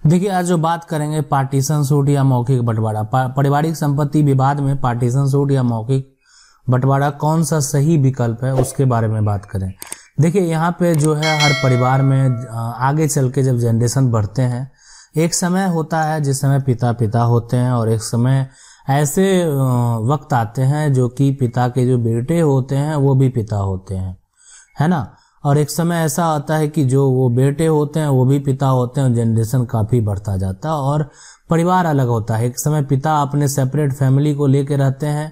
देखिए, आज जो बात करेंगे पार्टीशन सूट या मौखिक बंटवारा, पारिवारिक संपत्ति विवाद में पार्टीशन सूट या मौखिक बंटवारा कौन सा सही विकल्प है उसके बारे में बात करें। देखिए, यहाँ पे जो है हर परिवार में आगे चल के जब जनरेशन बढ़ते हैं, एक समय होता है जिस समय पिता पिता होते हैं और एक समय ऐसे वक्त आते हैं जो कि पिता के जो बेटे होते हैं वो भी पिता होते हैं, है ना। और एक समय ऐसा आता है कि जो वो बेटे होते हैं वो भी पिता होते हैं, जनरेशन काफ़ी बढ़ता जाता है और परिवार अलग होता है। एक समय पिता अपने सेपरेट फैमिली को लेके रहते हैं,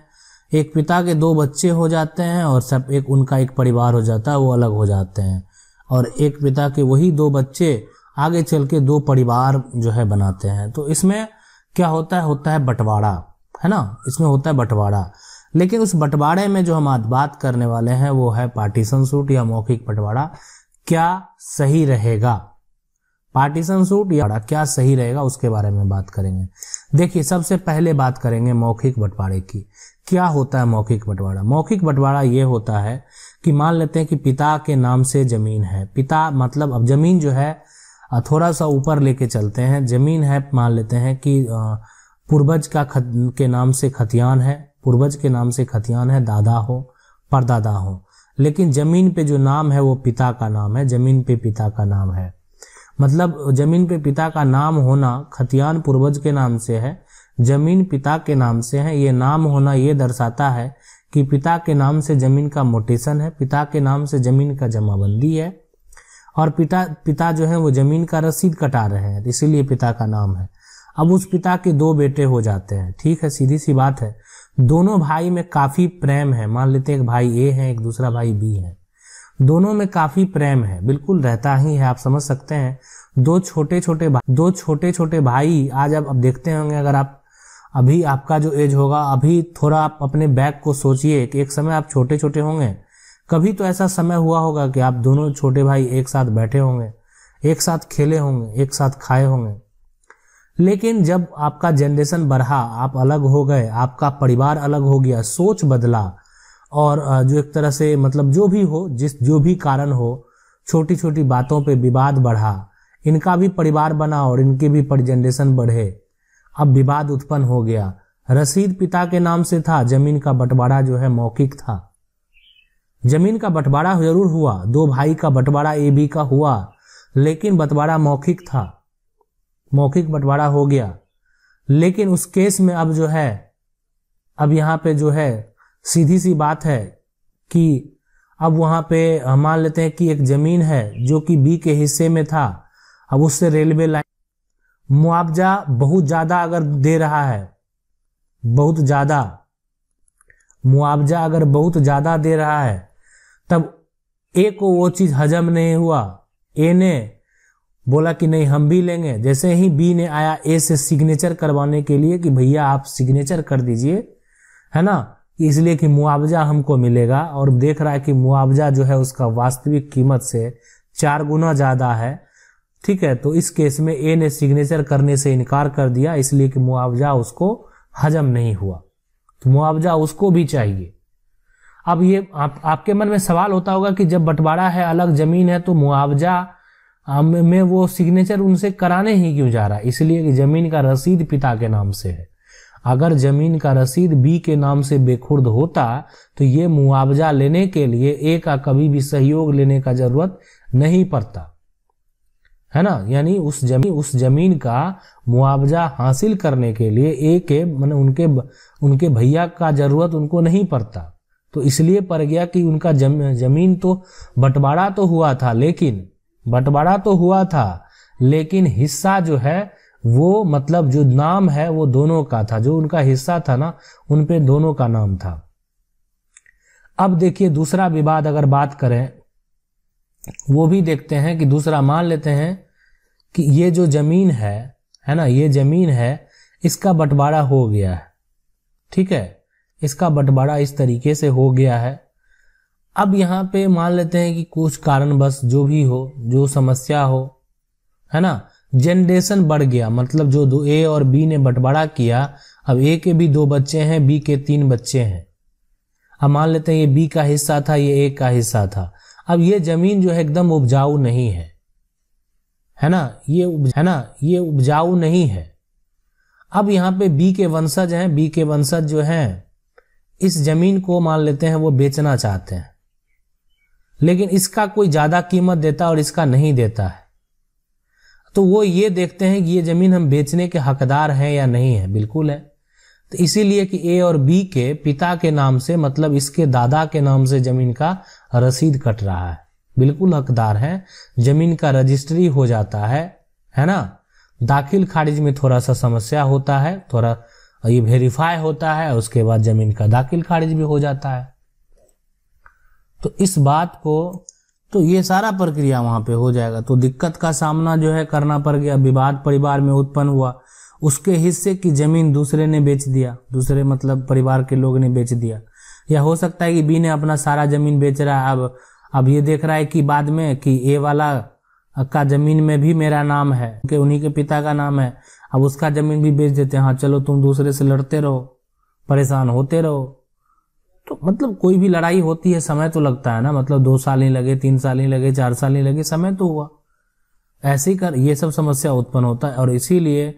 एक पिता के 2 बच्चे हो जाते हैं और सब एक उनका एक परिवार हो जाता है, वो अलग हो जाते हैं। और एक पिता के वही 2 बच्चे आगे चल के 2 परिवार जो है बनाते हैं। तो इसमें क्या होता है बंटवारा, है ना, इसमें होता है बंटवारा। लेकिन उस बंटवारे में जो हम आज बात करने वाले हैं वो है पार्टीशन सूट या मौखिक बंटवारा क्या सही रहेगा। पार्टीशन सूट या क्या सही रहेगा उसके बारे में बात करेंगे। देखिए, सबसे पहले बात करेंगे मौखिक बंटवारे की। क्या होता है मौखिक बंटवारा? मौखिक बंटवारा ये होता है कि मान लेते हैं कि पिता के नाम से जमीन है, पिता मतलब अब जमीन जो है थोड़ा सा ऊपर लेके चलते हैं, जमीन है मान लेते हैं कि पूर्वज के नाम से खतियान है, पूर्वज के नाम से खतियान है, दादा हो परदादा हो, लेकिन जमीन पे जो नाम है वो पिता का नाम है, जमीन पे पिता का नाम है। मतलब जमीन पे पिता का नाम होना, खतियान पूर्वज के नाम से है, जमीन पिता के नाम से है। ये नाम होना ये दर्शाता है कि पिता के नाम से जमीन का मोटेशन है, पिता के नाम से जमीन का जमाबंदी है और पिता जो है वो जमीन का रसीद कटा रहे हैं, इसीलिए पिता का नाम है। अब उस पिता के 2 बेटे हो जाते हैं, ठीक है, सीधी सी बात है। दोनों भाई में काफी प्रेम है, मान लेते हैं एक भाई ए है, एक दूसरा भाई बी है, दोनों में काफी प्रेम है, बिल्कुल रहता ही है, आप समझ सकते हैं। 2 छोटे छोटे भाई आज अब देखते होंगे, अगर आप अभी आपका जो एज होगा, अभी थोड़ा आप अपने बैक को सोचिए कि एक समय आप छोटे छोटे होंगे, कभी तो ऐसा समय हुआ होगा कि आप दोनों छोटे भाई एक साथ बैठे होंगे, एक साथ खेले होंगे, एक साथ खाए होंगे। लेकिन जब आपका जनरेशन बढ़ा, आप अलग हो गए, आपका परिवार अलग हो गया, सोच बदला और जो एक तरह से मतलब जो भी कारण हो, छोटी छोटी बातों पे विवाद बढ़ा, इनका भी परिवार बना और इनके भी जनरेशन बढ़े, अब विवाद उत्पन्न हो गया। रसीद पिता के नाम से था, जमीन का बंटवारा जो है मौखिक था, जमीन का बंटवारा जरूर हुआ, 2 भाई का बंटवारा ए बी का हुआ, लेकिन बंटवारा मौखिक था, मौखिक बंटवारा हो गया। लेकिन उस केस में अब जो है, अब यहाँ पे जो है सीधी सी बात है कि अब वहां पे मान लेते हैं कि एक जमीन है जो कि बी के हिस्से में था, अब उससे रेलवे लाइन मुआवजा बहुत ज्यादा अगर दे रहा है, बहुत ज्यादा मुआवजा अगर बहुत ज्यादा दे रहा है, तब ए को वो चीज हजम नहीं हुआ, ए ने बोला कि नहीं हम भी लेंगे। जैसे ही बी ने आया ए से सिग्नेचर करवाने के लिए कि भैया आप सिग्नेचर कर दीजिए, है ना, इसलिए कि मुआवजा हमको मिलेगा, और देख रहा है कि मुआवजा जो है उसका वास्तविक कीमत से 4 गुना ज्यादा है, ठीक है। तो इस केस में ए ने सिग्नेचर करने से इनकार कर दिया, इसलिए कि मुआवजा उसको हजम नहीं हुआ, तो मुआवजा उसको भी चाहिए। अब ये आपके मन में सवाल होता होगा कि जब बंटवारा है, अलग जमीन है, तो मुआवजा में वो सिग्नेचर उनसे कराने ही क्यों जा रहा है? इसलिए कि जमीन का रसीद पिता के नाम से है। अगर जमीन का रसीद बी के नाम से बेखुर्द होता तो ये मुआवजा लेने के लिए ए का कभी भी सहयोग लेने का जरूरत नहीं पड़ता, है ना। यानी उस जमीन का मुआवजा हासिल करने के लिए ए के उनके भैया का जरूरत उनको नहीं पड़ता। तो इसलिए पड़ गया कि उनका जमीन तो बंटवारा तो हुआ था, लेकिन हिस्सा जो है वो मतलब जो नाम है वो दोनों का था, जो उनका हिस्सा था ना उन पे दोनों का नाम था। अब देखिए दूसरा विवाद अगर बात करें वो भी देखते हैं कि दूसरा मान लेते हैं कि ये जो जमीन है ना, ये जमीन है, इसका बंटवारा हो गया है, ठीक है, इसका बंटवारा इस तरीके से हो गया है। अब यहाँ पे मान लेते हैं कि कुछ कारणवश जो भी हो, जो समस्या हो, है ना, जनरेशन बढ़ गया, मतलब जो ए और बी ने बंटवारा किया, अब ए के भी 2 बच्चे हैं, बी के 3 बच्चे हैं। अब मान लेते हैं ये बी का हिस्सा था, ये ए का हिस्सा था। अब ये जमीन जो है एकदम उपजाऊ नहीं है ना, ये उपजाऊ नहीं है। अब यहाँ पे बी के वंशज हैं, बी के वंशज जो हैं इस जमीन को मान लेते हैं वो बेचना चाहते हैं, लेकिन इसका कोई ज्यादा कीमत देता और इसका नहीं देता है, तो वो ये देखते हैं कि ये जमीन हम बेचने के हकदार हैं या नहीं है। बिल्कुल है। तो इसीलिए कि ए और बी के पिता के नाम से, मतलब इसके दादा के नाम से जमीन का रसीद कट रहा है, बिल्कुल हकदार है, जमीन का रजिस्ट्री हो जाता है ना। दाखिल खारिज में थोड़ा सा समस्या होता है, थोड़ा ये वेरीफाई होता है, उसके बाद जमीन का दाखिल खारिज भी हो जाता है। तो इस बात को, तो ये सारा प्रक्रिया वहां पे हो जाएगा। तो दिक्कत का सामना जो है करना पड़ गया, विवाद परिवार में उत्पन्न हुआ, उसके हिस्से की जमीन दूसरे ने बेच दिया, दूसरे मतलब परिवार के लोग ने बेच दिया, या हो सकता है कि बी ने अपना सारा जमीन बेच रहा है, अब ये देख रहा है कि बाद में कि ए वाला का जमीन में भी मेरा नाम है, कि उन्हीं के पिता का नाम है, अब उसका जमीन भी बेच देते हैं। हाँ चलो तुम दूसरे से लड़ते रहो, परेशान होते रहो। तो मतलब कोई भी लड़ाई होती है समय तो लगता है ना, मतलब 2 साल नहीं लगे, 3 साल नहीं लगे, 4 साल नहीं लगे, समय तो हुआ। ऐसे ही कर ये सब समस्या उत्पन्न होता है। और इसीलिए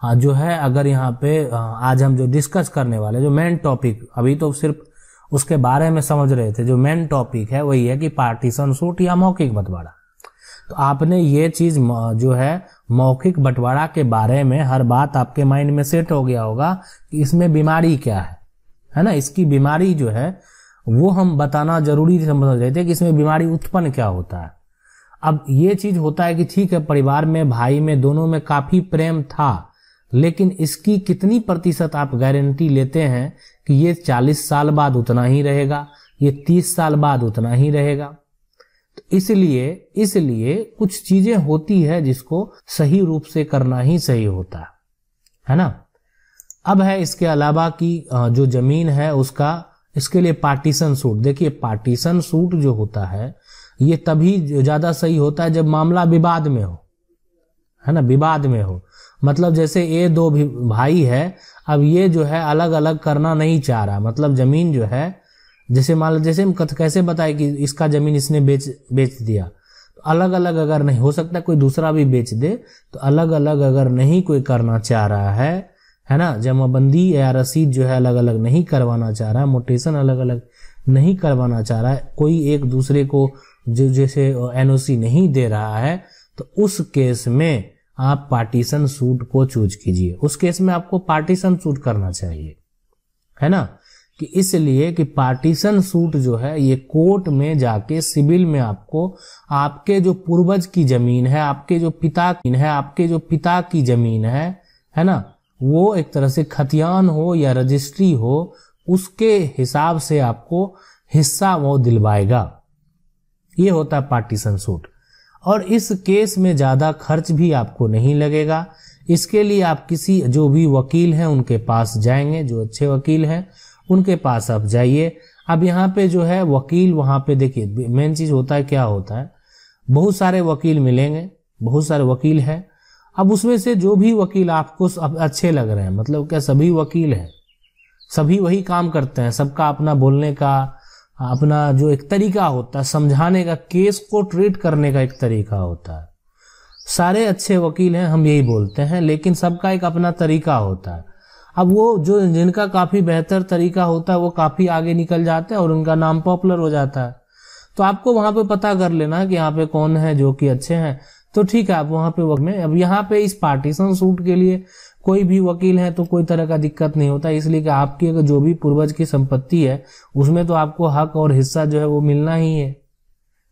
जो है, अगर यहाँ पे आज हम जो डिस्कस करने वाले, जो मेन टॉपिक, अभी तो सिर्फ उसके बारे में समझ रहे थे, जो मेन टॉपिक है वही है कि पार्टीशन सूट या मौखिक बंटवारा। तो आपने ये चीज जो है मौखिक बंटवारा के बारे में हर बात आपके माइंड में सेट हो गया होगा कि इसमें बीमारी क्या है ना। इसकी बीमारी जो है वो हम बताना जरूरी समझ रहे थे कि इसमें बीमारी उत्पन्न क्या होता है। अब ये चीज होता है कि ठीक है, परिवार में, भाई में, दोनों में काफी प्रेम था, लेकिन इसकी कितनी प्रतिशत आप गारंटी लेते हैं कि ये 40 साल बाद उतना ही रहेगा, ये 30 साल बाद उतना ही रहेगा। तो इसलिए कुछ चीजें होती है जिसको सही रूप से करना ही सही होता है ना। अब है इसके अलावा कि जो जमीन है उसका, इसके लिए पार्टीशन सूट। देखिए पार्टीशन सूट जो होता है ये तभी ज्यादा सही होता है जब मामला विवाद में हो, है ना, विवाद में हो। मतलब जैसे ये 2 भाई है, अब ये जो है अलग अलग करना नहीं चाह रहा, मतलब जमीन जो है, जैसे मान लो, जैसे हम कैसे बताए कि इसका जमीन इसने बेच दिया, तो अलग अलग अगर नहीं हो सकता कोई दूसरा भी बेच दे, तो अलग अलग अगर नहीं कोई करना चाह रहा है ना, जमाबंदी या रसीद जो है अलग अलग नहीं करवाना चाह रहा है, मोटेशन अलग अलग नहीं करवाना चाह रहा है, कोई एक दूसरे को जो जैसे एनओसी नहीं दे रहा है, तो उस केस में आप पार्टीशन सूट को चूज कीजिए। उस केस में आपको पार्टीशन सूट करना चाहिए, है ना, कि इसलिए कि पार्टीशन सूट जो है ये कोर्ट में जाके सिविल में आपको आपके जो पूर्वज की जमीन है, आपके जो पिता की जमीन है ना, वो एक तरह से खतियान हो या रजिस्ट्री हो, उसके हिसाब से आपको हिस्सा वो दिलवाएगा। ये होता है पार्टीशन सूट। और इस केस में ज्यादा खर्च भी आपको नहीं लगेगा। इसके लिए आप किसी जो भी वकील हैं उनके पास जाएंगे, जो अच्छे वकील हैं उनके पास आप जाइए। अब यहाँ पे जो है वकील, वहां पे देखिए मेन चीज होता है, क्या होता है, बहुत सारे वकील मिलेंगे, बहुत सारे वकील हैं। अब उसमें से जो भी वकील आपको अच्छे लग रहे हैं, मतलब क्या सभी वकील हैं, सभी वही काम करते हैं, सबका अपना बोलने का अपना जो एक तरीका होता है, समझाने का, केस को ट्रीट करने का एक तरीका होता है। सारे अच्छे वकील हैं, हम यही बोलते हैं, लेकिन सबका एक अपना तरीका होता है। अब वो जो जिनका काफी बेहतर तरीका होता है वो काफी आगे निकल जाते हैं और उनका नाम पॉपुलर हो जाता है। तो आपको वहां पे पता कर लेना कि यहाँ पे कौन है जो कि अच्छे हैं, तो ठीक है आप वहां पे वक्त में। अब यहाँ पे इस पार्टीशन सूट के लिए कोई भी वकील है तो कोई तरह का दिक्कत नहीं होता, इसलिए कि आपकी जो भी पूर्वज की संपत्ति है उसमें तो आपको हक और हिस्सा जो है वो मिलना ही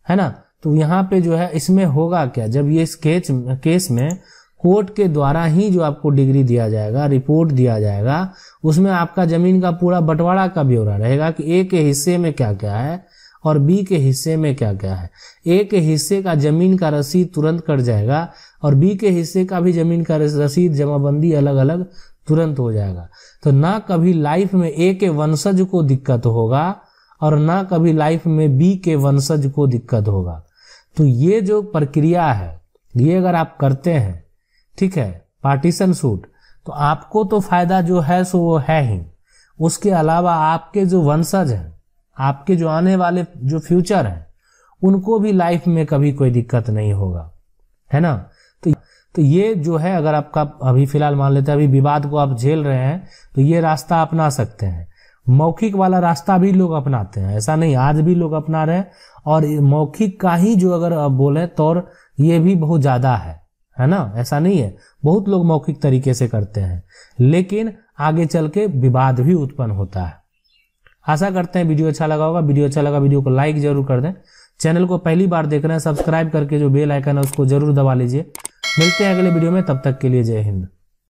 है ना। तो यहाँ पे जो है इसमें होगा क्या, जब ये इस केस में कोर्ट के द्वारा ही जो आपको डिग्री दिया जाएगा, रिपोर्ट दिया जाएगा, उसमें आपका जमीन का पूरा बंटवारा का ब्यौरा रहेगा कि ए के हिस्से में क्या क्या है और बी के हिस्से में क्या क्या है। ए के हिस्से का जमीन का रसीद तुरंत कट जाएगा और बी के हिस्से का भी जमीन का रसीद जमाबंदी अलग अलग तुरंत हो जाएगा। तो ना कभी लाइफ में ए के वंशज को दिक्कत होगा और ना कभी लाइफ में बी के वंशज को दिक्कत होगा। तो ये जो प्रक्रिया है ये अगर आप करते हैं, ठीक है, पार्टीशन सूट, तो आपको तो फायदा जो है सो वो है ही, उसके अलावा आपके जो वंशज हैं, आपके जो आने वाले जो फ्यूचर हैं, उनको भी लाइफ में कभी कोई दिक्कत नहीं होगा, है ना। तो ये जो है, अगर आपका अभी फिलहाल मान लेते हैं अभी विवाद को आप झेल रहे हैं, तो ये रास्ता अपना सकते हैं। मौखिक वाला रास्ता भी लोग अपनाते हैं, ऐसा नहीं, आज भी लोग अपना रहे हैं। और मौखिक का ही जो अगर बोले तो ये भी बहुत ज्यादा है ना, ऐसा नहीं है, बहुत लोग मौखिक तरीके से करते हैं, लेकिन आगे चल के विवाद भी उत्पन्न होता है। आशा करते हैं वीडियो अच्छा लगा होगा। वीडियो अच्छा लगा वीडियो को लाइक जरूर कर दें। चैनल को पहली बार देख रहे हैं, सब्सक्राइब करके जो बेल आइकन है उसको जरूर दबा लीजिए। मिलते हैं अगले वीडियो में, तब तक के लिए जय हिंद।